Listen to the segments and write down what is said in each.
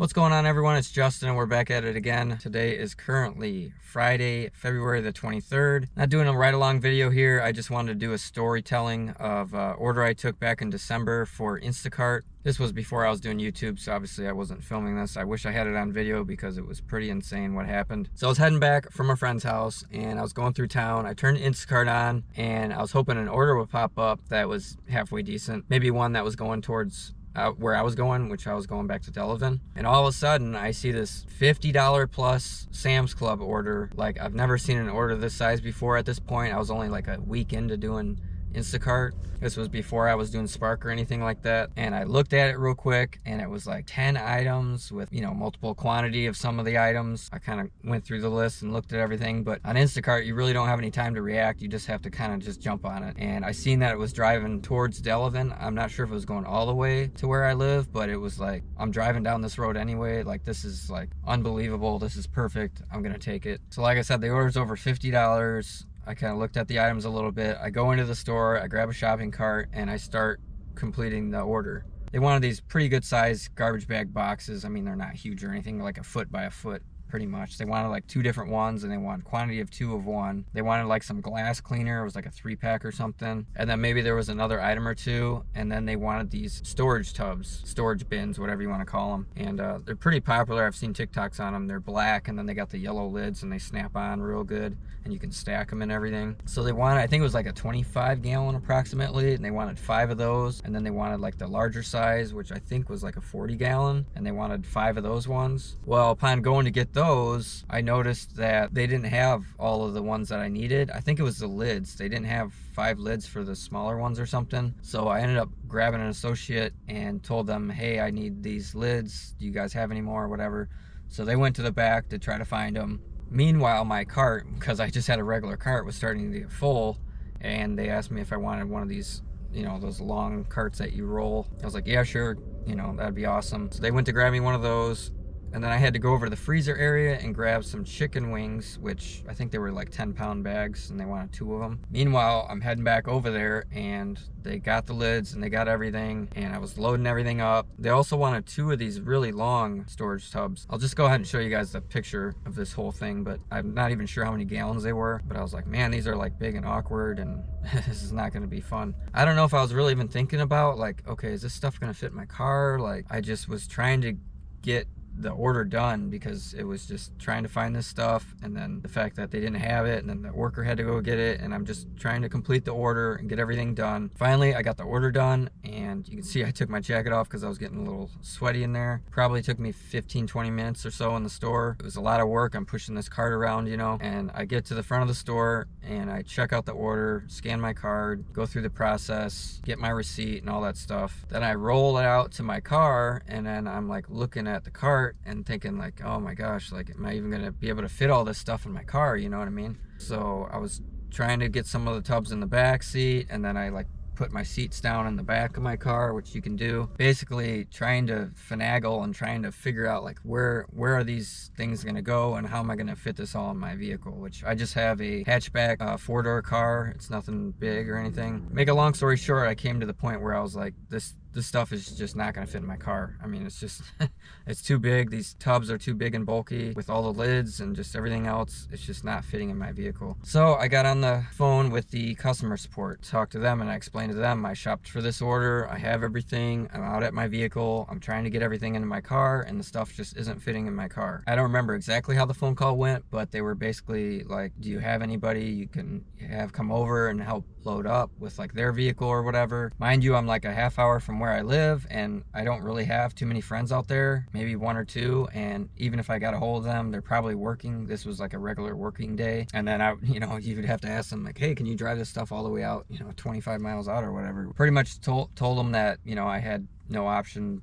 What's going on, everyone? It's Justin and we're back at it again. Today is currently Friday, February the 23rd. Not doing a ride-along video here. I just wanted to do a storytelling of order I took back in December for Instacart. This was before I was doing YouTube, so obviously I wasn't filming this. I wish I had it on video because it was pretty insane what happened. So I was heading back from a friend's house and I was going through town. I turned Instacart on and I was hoping an order would pop up that was halfway decent. Maybe one that was going towards where I was going, which I was going back to Delavan. And all of a sudden I see this $50 plus Sam's Club order. Like, I've never seen an order this size before at this point. I was only like a week into doing Instacart. This was before I was doing Spark or anything like that. And I looked at it real quick and it was like 10 items with, multiple quantity of some of the items. I kind of went through the list and looked at everything, but on Instacart, you really don't have any time to react. You just have to kind of just jump on it. And I seen that it was driving towards Delavan. I'm not sure if it was going all the way to where I live, but it was like, I'm driving down this road anyway. Like, this is like unbelievable. This is perfect. I'm gonna take it. So like I said, the order's over $50. I kind of looked at the items a little bit. I go into the store, I grab a shopping cart, and I start completing the order. They wanted these pretty good sized garbage bag boxes. I mean, they're not huge or anything, like a foot by a foot, pretty much. They wanted like 2 different ones, and they wanted quantity of 2 of one. They wanted like some glass cleaner. It was like a 3-pack or something. And then maybe there was another item or 2. And then they wanted these storage tubs, storage bins, whatever you want to call them. And they're pretty popular. I've seen TikToks on them. They're black, and then they got the yellow lids, and they snap on real good, and you can stack them and everything. So they wanted, I think it was like a 25 gallon approximately, and they wanted 5 of those. And then they wanted like the larger size, which I think was like a 40 gallon, and they wanted 5 of those ones. Well, upon going to get those, I noticed that they didn't have all of the ones that I needed. I think it was the lids. They didn't have 5 lids for the smaller ones or something. So I ended up grabbing an associate and told them, hey, I need these lids. Do you guys have any more or whatever? So they went to the back to try to find them. Meanwhile, my cart, because I just had a regular cart, was starting to get full, and they asked me if I wanted one of these, those long carts that you roll. I was like, yeah, sure, that'd be awesome. So they went to grab me one of those, and then I had to go over to the freezer area and grab some chicken wings, which I think they were like 10-pound bags, and they wanted 2 of them. Meanwhile, I'm heading back over there, and they got the lids and they got everything, and I was loading everything up. They also wanted 2 of these really long storage tubs. I'll just go ahead and show you guys the picture of this whole thing, but I'm not even sure how many gallons they were. But I was like, man, these are like big and awkward, and this is not gonna be fun. I don't know if I was really even thinking about like, okay, is this stuff gonna fit in my car? Like, I just was trying to get the order done because it was just trying to find this stuff, and then the fact that they didn't have it, and then the worker had to go get it, and I'm just trying to complete the order and get everything done. Finally, I got the order done, and you can see I took my jacket off because I was getting a little sweaty in there. Probably took me 15-20 minutes or so in the store. It was a lot of work. I'm pushing this cart around, and I get to the front of the store and I check out the order, scan my card, go through the process, get my receipt and all that stuff. Then I roll it out to my car, and then I'm like looking at the cart and thinking like, oh my gosh, like, am I even gonna be able to fit all this stuff in my car? You know what I mean? So I was trying to get some of the tubs in the back seat, and then I like put my seats down in the back of my car, which you can do. Basically trying to finagle and trying to figure out like where are these things gonna go, and how am I gonna fit this all in my vehicle, which I just have a hatchback 4-door car. It's nothing big or anything. Make a long story short, I came to the point where I was like, this stuff is just not gonna fit in my car. I mean, it's just it's too big. These tubs are too big and bulky with all the lids and just everything else. It's just not fitting in my vehicle. So I got on the phone with the customer support, talked to them, and I explained to them I shopped for this order. I have everything. I'm out at my vehicle. I'm trying to get everything into my car, and the stuff just isn't fitting in my car. I don't remember exactly how the phone call went, but they were basically like, do you have anybody you can have come over and help load up with like their vehicle or whatever? Mind you, I'm like a half hour from where I live, and I don't really have too many friends out there, maybe 1 or 2, and even if I got a hold of them, they're probably working. This was like a regular working day, and then you would have to ask them like, hey, can you drive this stuff all the way out 25 miles out or whatever. Pretty much told them that I had no option,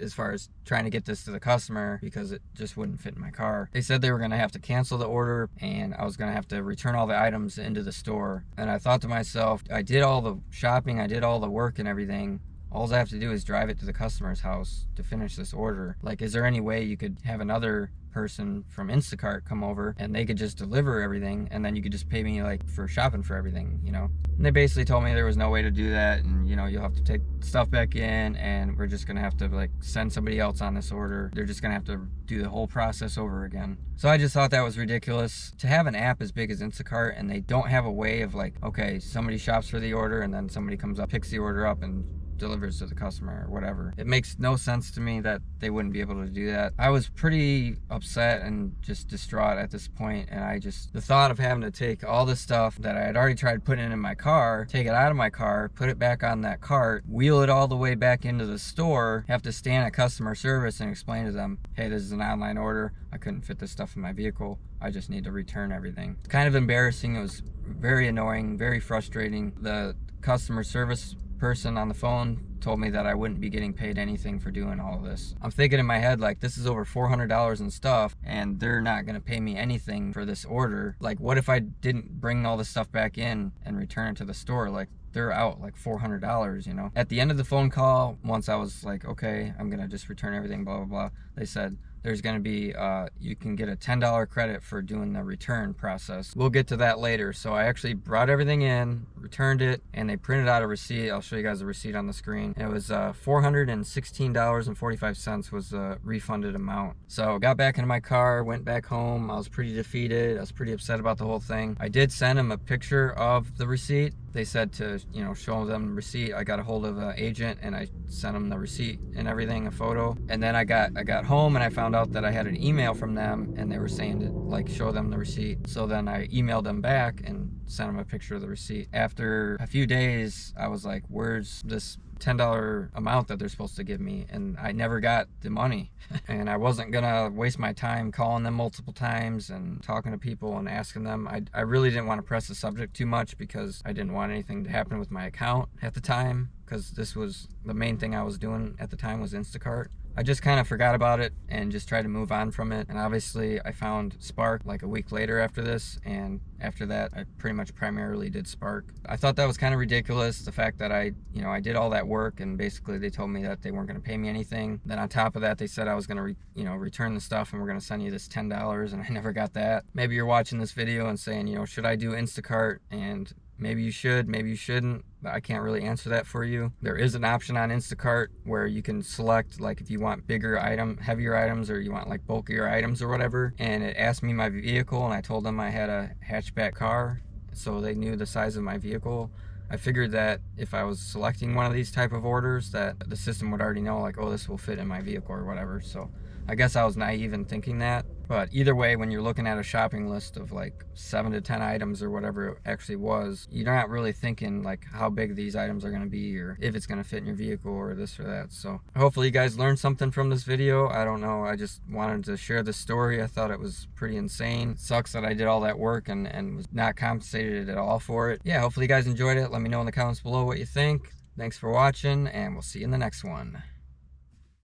as far as trying to get this to the customer because it just wouldn't fit in my car. They said they were going to have to cancel the order, and I was going to have to return all the items into the store. And I thought to myself, I did all the shopping, I did all the work and everything. All I have to do is drive it to the customer's house to finish this order. Like, is there any way you could have another person from Instacart come over and they could just deliver everything, and then you could just pay me like for shopping for everything, you know? And they basically told me there was no way to do that, and you know, you'll have to take stuff back in, and we're just gonna have to like send somebody else on this order. They're just gonna have to do the whole process over again. So I just thought that was ridiculous to have an app as big as Instacart and they don't have a way of like, okay, somebody shops for the order and then somebody comes up, picks the order up and delivers to the customer or whatever. It makes no sense to me that they wouldn't be able to do that. I was pretty upset and just distraught at this point, and the thought of having to take all this stuff that I had already tried putting in my car, take it out of my car, put it back on that cart, wheel it all the way back into the store, have to stand at customer service and explain to them, hey, this is an online order, I couldn't fit this stuff in my vehicle, I just need to return everything. It's kind of embarrassing. It was very annoying, very frustrating. The customer service person on the phone told me that I wouldn't be getting paid anything for doing all of this. I'm thinking in my head, like, this is over $400 in stuff and they're not gonna pay me anything for this order. Like, what if I didn't bring all this stuff back in and return it to the store? Like, they're out like $400, you know? At the end of the phone call, once I was like, okay, I'm gonna just return everything, blah, blah, blah, they said, there's going to be, you can get a $10 credit for doing the return process. We'll get to that later. So I actually brought everything in, returned it, and they printed out a receipt. I'll show you guys the receipt on the screen. It was $416.45 was the refunded amount. So got back into my car, went back home. I was pretty defeated. I was pretty upset about the whole thing. I did send them a picture of the receipt. They said to, you know, show them the receipt. I got a hold of an agent and I sent them the receipt and everything, a photo. And then I got home and I found out that I had an email from them and they were saying to like show them the receipt. So then I emailed them back and sent them a picture of the receipt. After a few days, I was like, where's this $10 amount that they're supposed to give me? And I never got the money. And I wasn't gonna waste my time calling them multiple times and talking to people and asking them. I really didn't want to press the subject too much because I didn't want anything to happen with my account at the time, because this was the main thing I was doing at the time was Instacart. I just kind of forgot about it and just tried to move on from it. And obviously I found Spark like a week later after this, and after that I pretty much primarily did Spark. I thought that was kind of ridiculous, the fact that I did all that work and basically they told me that they weren't going to pay me anything. Then on top of that they said I was going to return the stuff and we're going to send you this $10, and I never got that. Maybe you're watching this video and saying, should I do Instacart? And maybe you should, maybe you shouldn't. I can't really answer that for you. There is an option on Instacart where you can select like if you want heavier items, or you want like bulkier items or whatever. And it asked me my vehicle, and I told them I had a hatchback car, so they knew the size of my vehicle. I figured that if I was selecting one of these type of orders, that the system would already know like, oh, this will fit in my vehicle or whatever. So I guess I was naive in thinking that. But either way, when you're looking at a shopping list of like 7 to 10 items or whatever it actually was, you're not really thinking like how big these items are going to be or if it's going to fit in your vehicle or this or that. So hopefully you guys learned something from this video. I don't know. I just wanted to share this story. I thought it was pretty insane. It sucks that I did all that work and was not compensated at all for it. Yeah, hopefully you guys enjoyed it. Let me know in the comments below what you think. Thanks for watching, and we'll see you in the next one.